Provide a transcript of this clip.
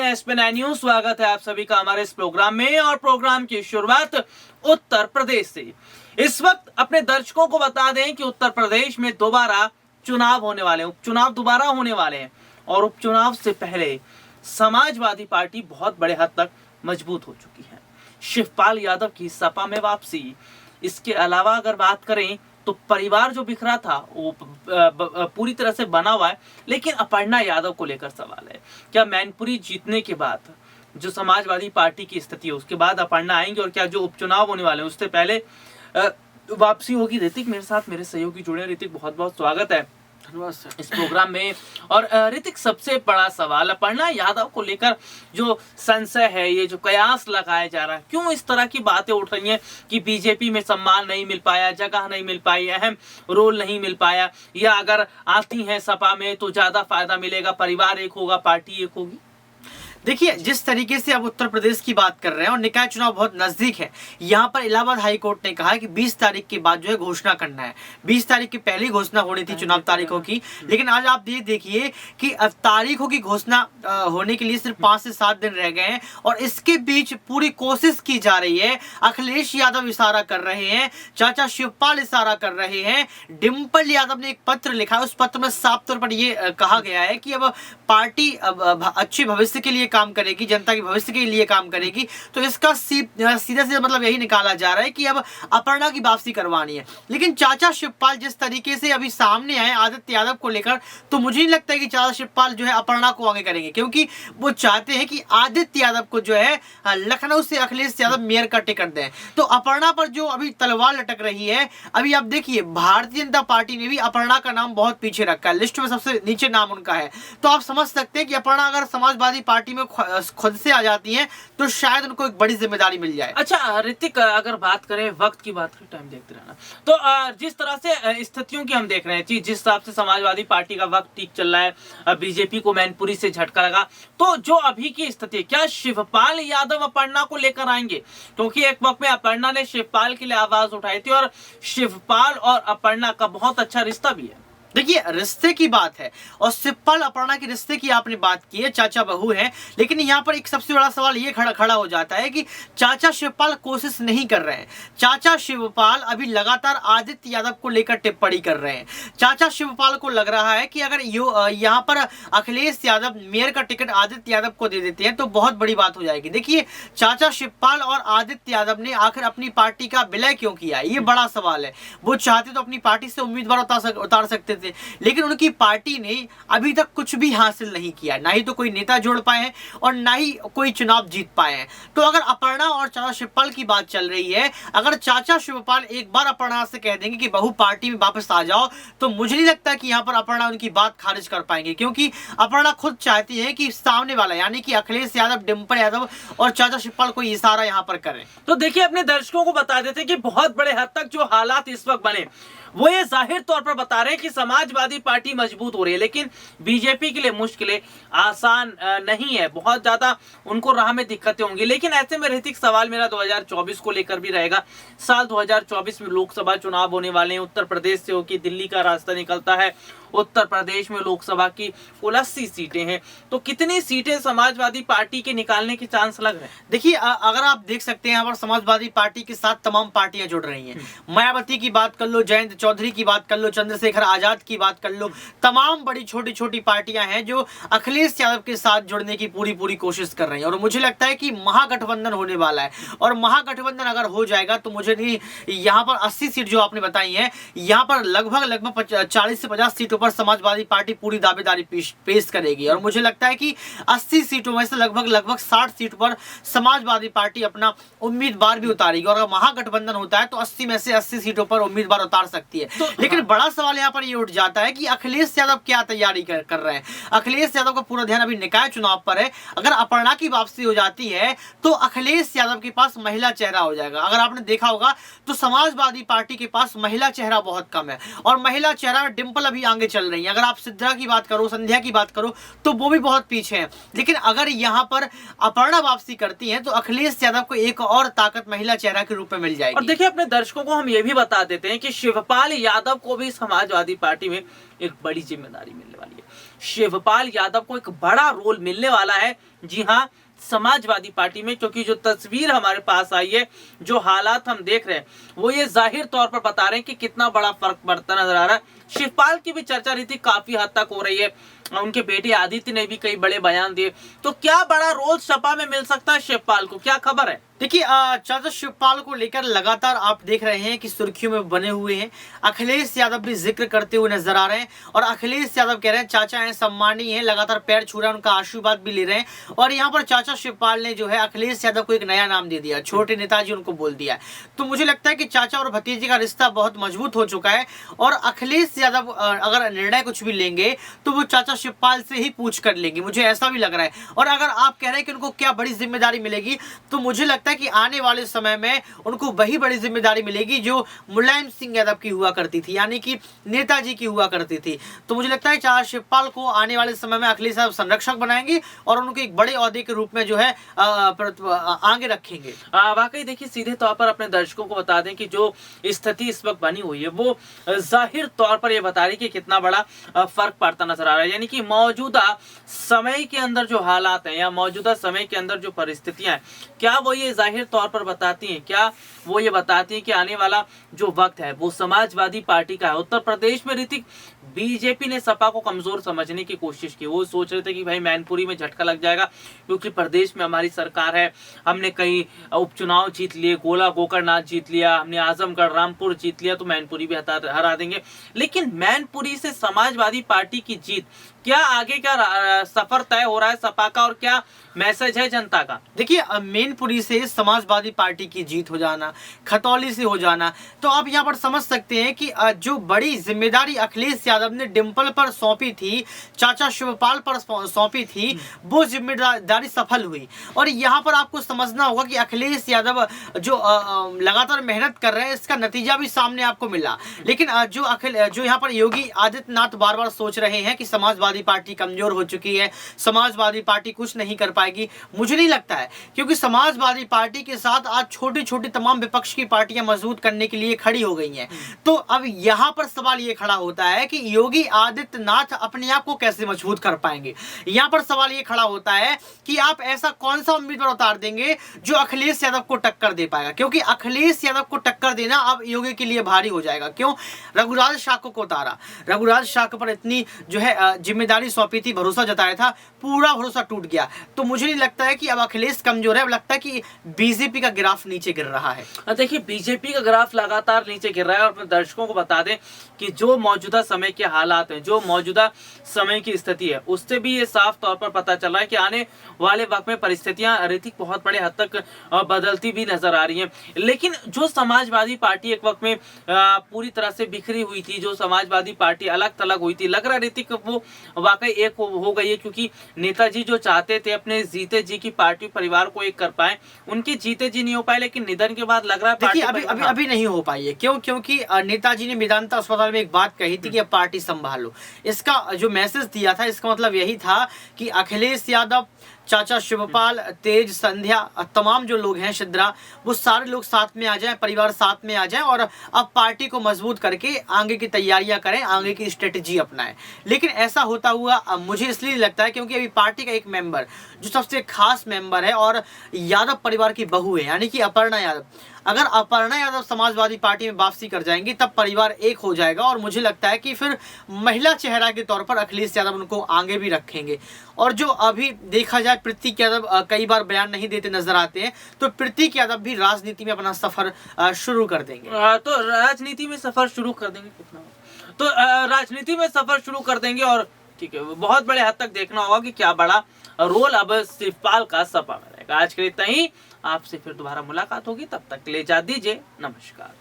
हैं SPN news. स्वागत है आप सभी का हमारे इस प्रोग्राम में और प्रोग्राम की शुरुआत उत्तर प्रदेश से। इस वक्त अपने दर्शकों को बता दें कि उत्तर प्रदेश में दोबारा चुनाव होने वाले हैं, उपचुनाव दोबारा होने वाले हैं और उपचुनाव से पहले समाजवादी पार्टी बहुत बड़े हद तक मजबूत हो चुकी है। शिवपाल यादव की सपा में वापसी, इसके अलावा अगर बात करें तो परिवार जो बिखरा था वो पूरी तरह से बना हुआ है, लेकिन अपर्णा यादव को लेकर सवाल है। क्या मैनपुरी जीतने के बाद जो समाजवादी पार्टी की स्थिति है उसके बाद अपर्णा आएंगे और क्या जो उपचुनाव होने वाले हैं उससे पहले वापसी होगी? ऋतिक मेरे साथ, मेरे सहयोगी जुड़े। ऋतिक बहुत बहुत स्वागत है इस प्रोग्राम में। और ऋतिक, सबसे बड़ा सवाल अपर्णा यादव को लेकर जो संशय है, ये जो कयास लगाया जा रहा है, क्यों इस तरह की बातें उठ रही हैं कि बीजेपी में सम्मान नहीं मिल पाया, जगह नहीं मिल पाई, अहम रोल नहीं मिल पाया, या अगर आती हैं सपा में तो ज्यादा फायदा मिलेगा, परिवार एक होगा, पार्टी एक होगी? देखिए, जिस तरीके से अब उत्तर प्रदेश की बात कर रहे हैं और निकाय चुनाव बहुत नजदीक है, यहाँ पर इलाहाबाद हाई कोर्ट ने कहा है कि 20 तारीख के बाद जो है घोषणा करना है। 20 तारीख की पहले घोषणा होनी थी चुनाव तारीखों की, लेकिन आज आप ये देखिए कि अब तारीखों की घोषणा होने के लिए सिर्फ 5 से 7 दिन रह गए हैं और इसके बीच पूरी कोशिश की जा रही है। अखिलेश यादव इशारा कर रहे हैं, चाचा शिवपाल इशारा कर रहे हैं, डिम्पल यादव ने एक पत्र लिखा है, उस पत्र में साफ तौर पर यह कहा गया है कि अब पार्टी अच्छे भविष्य के लिए काम करेगी, जनता के भविष्य के लिए काम करेगी। तो इसका सीधा सीधा मतलब यही निकाला जा रहा है कि अब अपर्णा की वापसी करवानी है। लेकिन चाचा शिवपाल जिस तरीके से अभी सामने आए आदित्य यादव को लेकर, तो मुझे नहीं लगता है कि चाचा शिवपाल जो है अपर्णा को आगे करेंगे, क्योंकि वो चाहते हैं कि आदित्य यादव को जो है लखनऊ से अखिलेश यादव मेयर का टिकट दें। तो अपर्णा पर जो अभी तलवार लटक रही है, अभी आप देखिए भारतीय जनता पार्टी ने भी अपर्णा का नाम बहुत पीछे रखा है, लिस्ट में सबसे नीचे नाम उनका है। तो आप समझ सकते हैं कि अपर्णा अगर समाजवादी पार्टी में खुद से आ जाती हैं तो शायद उनको एक बड़ी जिम्मेदारी मिल जाए। अच्छा ऋतिक, अगर बात करें वक्त की, बात करें, टाइम देखते रहना, तो जिस तरह से स्थितियों की हम देख रहे हैं, जिस हिसाब से समाजवादी पार्टी का वक्त ठीक चल रहा है, बीजेपी को मैनपुरी से झटका लगा, तो जो अभी की स्थिति, क्या शिवपाल यादव अपर्णा को लेकर आएंगे? क्योंकि एक वक्त में अपर्णा ने शिवपाल के लिए आवाज उठाई थी और शिवपाल और अपर्णा का बहुत अच्छा रिश्ता भी है। देखिए, रिश्ते की बात है और शिवपाल अपर्णा के रिश्ते की आपने बात की है, चाचा बहू है, लेकिन यहाँ पर एक सबसे बड़ा सवाल ये खड़ा हो जाता है कि चाचा शिवपाल कोशिश नहीं कर रहे हैं। चाचा शिवपाल अभी लगातार आदित्य यादव को लेकर टिप्पणी कर रहे हैं। चाचा शिवपाल को लग रहा है कि अगर यहाँ पर अखिलेश यादव मेयर का टिकट आदित्य यादव को दे देते हैं तो बहुत बड़ी बात हो जाएगी। देखिए, चाचा शिवपाल और आदित्य यादव ने आखिर अपनी पार्टी का विलय क्यों किया, ये बड़ा सवाल है। वो चाहते तो अपनी पार्टी से उम्मीदवार उतार सकते थे, लेकिन उनकी पार्टी ने अभी तक कुछ भी हासिल नहीं किया, ना ही तो कोई नेता जोड़ पाए हैं और ना ही कोई चुनाव जीत पाए हैं। तो अगर अपर्णा और चाचा शिवपाल की बात चल रही है, अगर चाचा शिवपाल एक बार अपर्णा से कह देंगे कि बहू पार्टी में वापस आ जाओ, तो मुझे नहीं लगता कि यहाँ पर अपर्णा उनकी बात खारिज कर पाएंगे, क्योंकि अपर्णा खुद चाहती है कि सामने वाला यानी कि अखिलेश यादव, डिम्पल यादव और चाचा शिवपाल कोई इशारा यहाँ पर करें। तो देखिए, अपने दर्शकों को बता देते कि बहुत बड़े हद तक जो हालात इस वक्त बने वो ये जाहिर तौर पर बता रहे हैं कि समाजवादी पार्टी मजबूत हो रही है, लेकिन बीजेपी के लिए मुश्किलें आसान नहीं है, बहुत ज्यादा उनको राह में दिक्कतें होंगी। लेकिन ऐसे में ऋतिक, सवाल मेरा 2024 को लेकर भी रहेगा। साल 2024 में लोकसभा चुनाव होने वाले हैं, उत्तर प्रदेश से होकर दिल्ली का रास्ता निकलता है। उत्तर प्रदेश में लोकसभा की कुल 80 सीटें हैं, तो कितनी सीटें समाजवादी पार्टी के निकालने के चांस लग रहे हैं? देखिए, अगर आप देख सकते हैं यहाँ पर समाजवादी पार्टी के साथ तमाम पार्टियां जुड़ रही हैं। मायावती की बात कर लो, जयंत चौधरी की बात कर लो, चंद्रशेखर आजाद की बात कर लो, तमाम बड़ी छोटी छोटी पार्टियां हैं जो अखिलेश यादव के साथ जुड़ने की पूरी कोशिश कर रही हैं। और मुझे लगता है कि महागठबंधन होने वाला है, और महागठबंधन अगर हो जाएगा तो मुझे नहीं, यहाँ पर 80 सीट जो आपने बताई है, यहाँ पर लगभग 40 से 50 सीटों पर समाजवादी पार्टी पूरी दावेदारी पेश करेगी। और मुझे लगता है कि 80 सीटों में से लगभग 60 सीट पर समाजवादी पार्टी अपना उम्मीदवार भी उतारेगी। और अगर महागठबंधन होता है तो 80 में से 80 सीटों पर उम्मीदवार उतार सकती है। तो लेकिन बड़ा सवाल यहाँ पर ये उठ जाता है कि अखिलेश यादव क्या तैयारी कर रहे हैं। अखिलेश यादव का पूरा ध्यान अभी निकाय चुनाव पर है। अगर अपर्णा की वापसी हो जाती है तो अखिलेश यादव के पास महिला चेहरा हो जाएगा। अगर आपने देखा होगा तो समाजवादी पार्टी के पास महिला चेहरा बहुत कम है, और महिला चेहरा में डिम्पल अभी आगे चल रही है। अगर आप सिद्धा की बात करो, संध्या की बात करो, तो वो भी बहुत पीछे हैं। लेकिन अगर यहाँ पर अपर्णा वापसी करती है तो अखिलेश यादव को एक और ताकत महिला चेहरा के रूप में मिल जाएगी। और देखिए, अपने दर्शकों को हम ये भी बता देते हैं कि शिवपाल यादव को भी समाजवादी पार्टी में एक बड़ी जिम्मेदारी मिलने वाली है। शिवपाल यादव को एक बड़ा रोल मिलने वाला है। जी हाँ, समाजवादी पार्टी में, क्योंकि जो तस्वीर हमारे पास आई है, जो हालात हम देख रहे हैं, वो ये जाहिर तौर पर बता रहे हैं कि कितना बड़ा फर्क पड़ता नजर आ रहा है। शिवपाल की भी चर्चा रीति काफी हद तक हो रही है, उनके बेटे आदित्य ने भी कई बड़े बयान दिए। तो क्या बड़ा रोल सपा में मिल सकता है शिवपाल को, क्या खबर है? देखिए, चाचा शिवपाल को लेकर लगातार आप देख रहे हैं कि सुर्खियों में बने हुए हैं। अखिलेश यादव भी जिक्र करते हुए नजर आ रहे हैं और अखिलेश यादव कह रहे हैं चाचा हैं, सम्मानीय हैं, लगातार पैर छू रहे हैं, उनका आशीर्वाद भी ले रहे हैं। और यहाँ पर चाचा शिवपाल ने जो है अखिलेश यादव को एक नया नाम दे दिया, छोटे नेताजी उनको बोल दिया है। तो मुझे लगता है कि चाचा और भतीजे का रिश्ता बहुत मजबूत हो चुका है और अखिलेश यादव अगर निर्णय कुछ भी लेंगे तो वो चाचा शिवपाल से ही पूछ कर लेंगे, मुझे ऐसा भी लग रहा है। और अगर आप कह रहे हैं कि उनको क्या बड़ी जिम्मेदारी मिलेगी, तो मुझे लगता है कि आने वाले समय में उनको वही बड़ी जिम्मेदारी मिलेगी जो मुलायम सिंह यादव की हुआ करती थी, यानी कि नेताजी की हुआ करती थी। तो मुझे लगता है चाचा शिवपाल को आने वाले समय में अखिलेश यादव संरक्षक बनाएंगे और उनको एक बड़े ओहदे के रूप में जो है आगे रखेंगे। वाकई देखिए, सीधे तौर पर अपने दर्शकों को बता दें कि जो स्थिति इस वक्त बनी हुई है वो जाहिर तौर पर यह बता रही कि कितना बड़ा फर्क पड़ता नजर आ रहा है। यानी कि मौजूदा समय के अंदर जो हालात हैं या मौजूदा समय के अंदर जो परिस्थितियां हैं, क्या वो ये जाहिर तौर पर बताती हैं, क्या वो ये बताती हैं कि आने वाला जो वक्त है वो समाजवादी पार्टी का है। उत्तर प्रदेश में ऋतिक, बीजेपी ने सपा को कमजोर समझने की कोशिश की। वो सोच रहे थे कि भाई मैनपुरी में झटका लग जाएगा क्योंकि प्रदेश में हमारी सरकार है, हमने कई उपचुनाव जीत लिए, गोला गोकर्णनाथ जीत लिया, हमने आजमगढ़ रामपुर जीत लिया, तो मैनपुरी भी हरा देंगे। लेकिन मैनपुरी से समाजवादी पार्टी की जीत, क्या आगे क्या सफर तय हो रहा है सपा का और क्या मैसेज है जनता का? देखिए, मैनपुरी से समाजवादी पार्टी की जीत हो जाना, खतौली से हो जाना, तो आप यहाँ पर समझ सकते हैं कि जो बड़ी जिम्मेदारी अखिलेश यादव ने डिम्पल पर सौंपी थी, चाचा शिवपाल पर सौंपी थी, वो जिम्मेदारी सफल हुई। और यहाँ पर आपको समझना होगा कि अखिलेश यादव जो लगातार मेहनत कर रहे हैं, इसका नतीजा भी सामने आपको मिला। लेकिन जो यहाँ पर योगी आदित्यनाथ बार बार सोच रहे हैं कि समाजवादी पार्टी कमजोर हो चुकी है, समाजवादी पार्टी कुछ नहीं कर पाएगी, मुझे नहीं लगता है, क्योंकि समाजवादी पार्टी के साथ आज छोटी छोटी तमाम विपक्ष की पार्टियां मजबूत करने के लिए खड़ी हो गई हैं। तो अब यहाँ पर सवाल ये खड़ा होता है कि योगी आदित्यनाथ अपने आप को कैसे मजबूत कर पाएंगे। यहाँ पर सवाल ये खड़ा होता है कि आप ऐसा कौन सा उम्मीदवार उतार देंगे जो अखिलेश यादव को टक्कर दे पाएगा, क्योंकि अखिलेश यादव को टक्कर देना अब योगी के लिए भारी हो जाएगा। क्यों? रघुराज शाक्य को उतारा, रघुराज शाक्य पर इतनी जो है जिम्मेदारी सौंपी थी, भरोसा जताया था, पूरा भरोसा टूट गया। तो मुझे नहीं लगता है कि अब अखिलेश कमजोर है, अब लगता है कि बीजेपी का ग्राफ नीचे गिर रहा है। देखिए, बीजेपी का ग्राफ लगातार नीचे गिर रहा है और अपने दर्शकों को बता दें कि जो मौजूदा समय के हालात हैं, जो मौजूदा समय की स्थिति है, उससे भी ये साफ तौर पर पता चल रहा है कि आने वाले वक्त में परिस्थितियां ऋतिक बहुत बड़े हद तक बदलती भी नजर आ रही हैं। लेकिन जो समाजवादी पार्टी एक वक्त में पूरी तरह से बिखरी हुई थी, जो समाजवादी पार्टी अलग थलग हुई थी, लग रहा है ऋतिक वो वाकई एक हो गई है, क्योंकि नेताजी जो चाहते थे अपने जीते जी की पार्टी परिवार को एक कर पाए, उनके जीते जी नहीं हो पाए, लेकिन निधन के बाद लग रहा है देखिए अभी नहीं हो पाई है। क्यों? क्योंकि नेताजी ने मेदांता अस्पताल में एक बात कही थी कि अब पार्टी संभालो। इसका जो मैसेज दिया था, इसका मतलब यही था कि अखिलेश यादव, चाचा शिवपाल, तेज, संध्या, तमाम जो लोग हैं, शिद्रा, वो सारे लोग साथ में आ जाएं, परिवार साथ में आ जाएं और अब पार्टी को मजबूत करके आगे की तैयारियां करें, आगे की स्ट्रेटेजी अपनाएं। लेकिन ऐसा होता हुआ मुझे इसलिए लगता है क्योंकि अभी पार्टी का एक मेंबर जो सबसे खास मेंबर है और यादव परिवार की बहू है, यानी कि अपर्णा यादव, अगर अपर्णा यादव समाजवादी पार्टी में वापसी कर जाएंगी तब परिवार एक हो जाएगा और मुझे लगता है कि फिर महिला चेहरा के तौर पर अखिलेश यादव उनको आगे भी रखेंगे। और जो अभी देखा जाए, प्रतीक यादव कई बार बयान नहीं देते नजर आते हैं, तो प्रतीक यादव भी राजनीति में अपना सफर शुरू कर देंगे। तो राजनीति में सफर शुरू कर देंगे, तो राजनीति में सफर शुरू कर देंगे और ठीक है, बहुत बड़े हद तक देखना होगा कि क्या बड़ा रोल अब शिवपाल का सपा में रहेगा। आज के लिए इतना ही, आपसे फिर दोबारा मुलाकात होगी, तब तक ले जा दीजिए, नमस्कार।